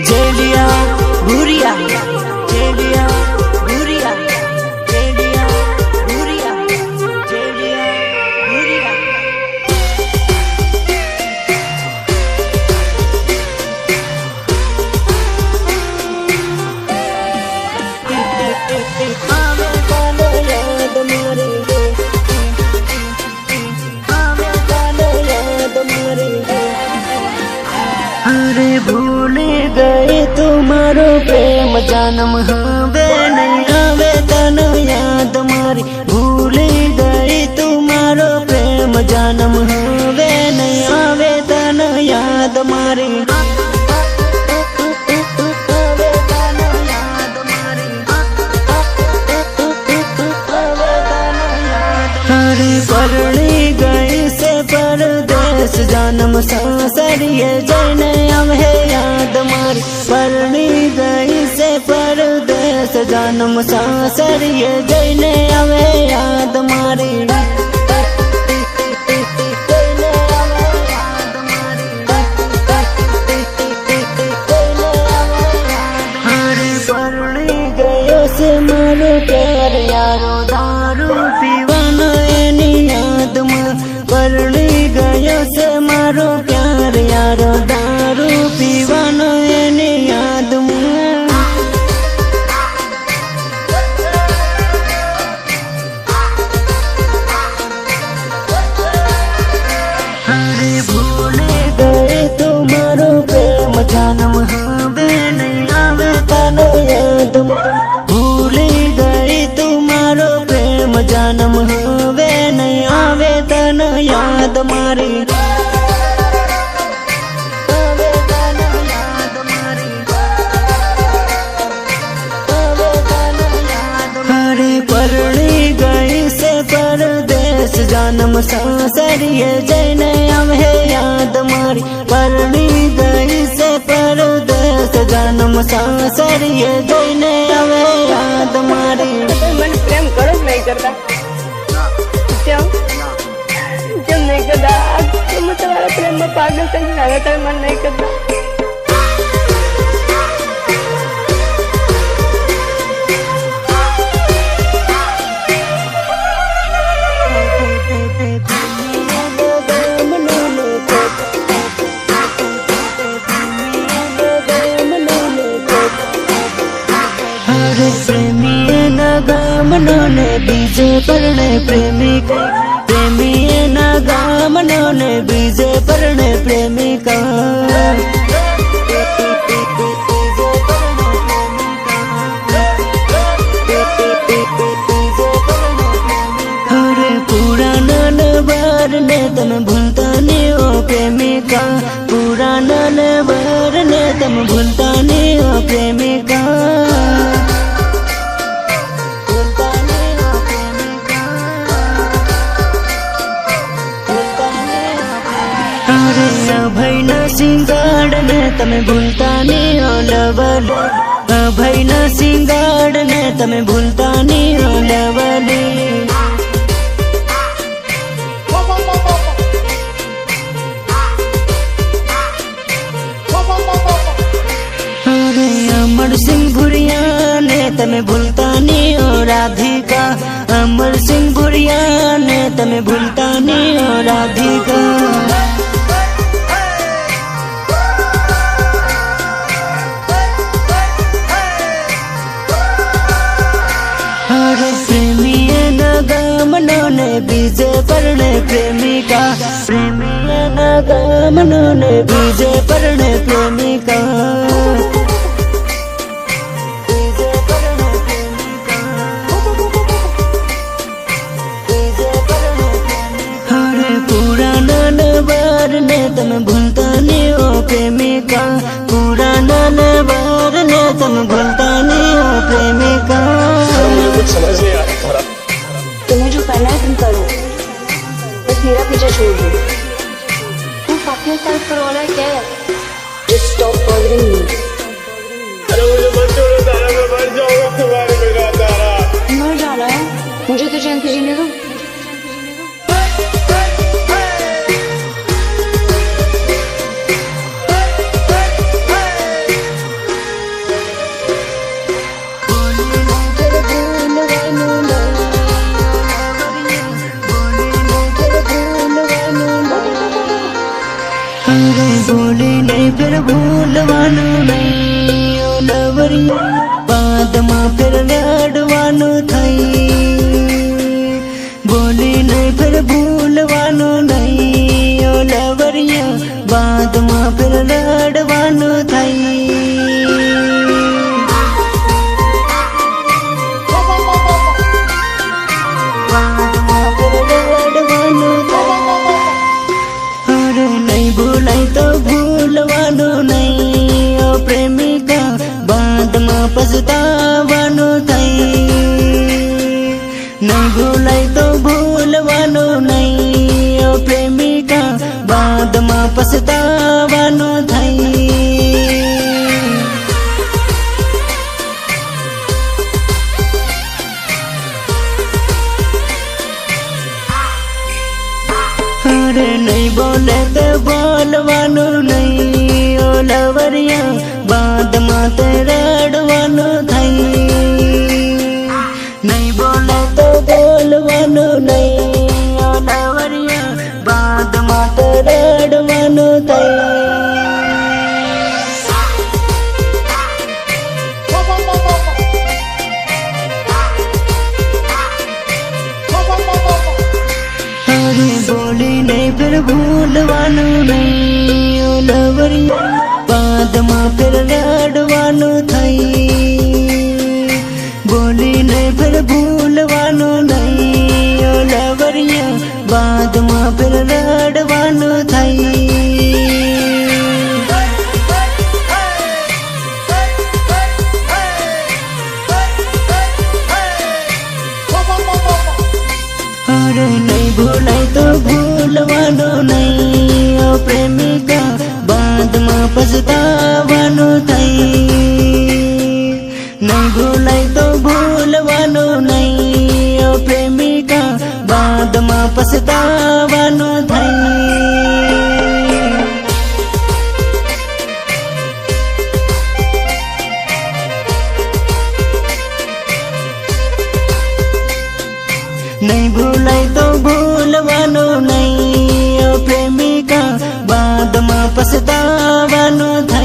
जेलिया भूरिया जेलिया भूरिया जेलिया भूरिया जेलिया भूरिया। आवे कालो याद मारे आवे कालो याद मारे। अरे भूल गए तुम्हारो प्रेम जन्म हवे नहीं आवे तन याद मारी। भूल गए तुम्हारो प्रेम जन्म हवे नहीं आवे तन याद मारी। अरे परणी गई से परदेश जन्म सासरिये जने अवे याद मारी। परणी गई से परदेश जन्म सासरिये जने अवे याद मारी। अरे परणी गयो से मारो प्यार यारो दारू पीवाना एनी याद में। परणी गयो से मारो प्यार यारो दारू पीवाना एनी याद में। अरे भूल गए तुम्हारो प्रेम जन्म हवे नहीं आवे तनो याद में। भूल गए तुम्हारो प्रेम जन्म हवे नहीं आवे तनो याद मारी। अरे परणी गई से परदेश जन्म सासरिये जने अवे याद मारी। परणी गई से परदेश जन्म सासरिये जने अवे याद मारी। मन प्रेम करो नहीं करता क्यों क्यों नहीं करता? तुम तुम्हारा प्रेम में पागल तक लगा मन नहीं करता। अरे प्रेमी न गामनो ने बीजे परणे प्रेमिका। प्रेमी न गामनो ने बीजे परणे प्रेमिका। अरे पुराना नवार ने तम भूलता नहीं हो प्रेमिका। पुराना नवार ने तम भूलता नहीं हो प्रेमिका। अरे अभय न सिंगाड़ ने तमे भूलता नहीं हो लवल। अभय न सिंगाड़ ने तमे भूलता नहीं हो लवली। अरे अमर सिंह भुरिया ने तमे भूलता नहीं हो राधिका। अमर सिंह भुरिया ने तमे भूलता नहीं हो राधिका। अरे प्रेमी न गामनो ने बीजे परणे प्रेमिका। प्रेमी न गामनो ने बीजे परणे प्रेमिका। अरे पुराना नवार ने तम भूलता नहीं हो प्रेमिका। पुराना नवार ने तम भूलता नहीं हो प्रेमिका। कुछ समझ नहीं आ रहा। तुम्हें जो करना है तुम करो, बस मेरा पीछा छोड़ दो। तुम अपने सेल्फ पर होना क्या है? Just stop bothering me. अरे मुझे मत छोड़ो तारा, मैं मर जाऊंगा तुम्हारे જો તો જાનથી જીને રહું. अरे बोले नहीं फिर भूलवानो नहीं ओ लवरिया बाद में फिर लड़वानो थई बोले नहीं फिर भूलवानो नहीं ओ लवरिया बाद में फिर लड़वानो थई भूलाई तो भूलवानो नहीं ओ प्रेमिका बाद में पछतावानो थई नहीं भूलाई तो भूलवानो नहीं ओ प्रेमिका बाद में पछतावानो थई अरे नहीं बोले तो बोलवानो नहीं ओ लवरिया बाद में तेरे रड़वानो थई नहीं बोले तो बोलवानो नहीं ओ लवरिया बाद में तेरे रड़वानो थई बोली नहीं फिर भूलवानो नहीं ओ लवरिया बाद में फिर लड़वानो थई बोली नहीं फिर भूलवानो नहीं ओ लवरिया बाद में फिर लड़वानो थई अरे नहीं भूलाई तो भूलवानो नहीं ओ प्रेमिका बाद में पछतावानो थई नहीं भूलाई तो भूलवानो नहीं ओ प्रेमिका बाद में पछतावानो थई नहीं भूलाई तो भूलवानो नहीं ओ प्रेमिका बाद में पछतावानो थई।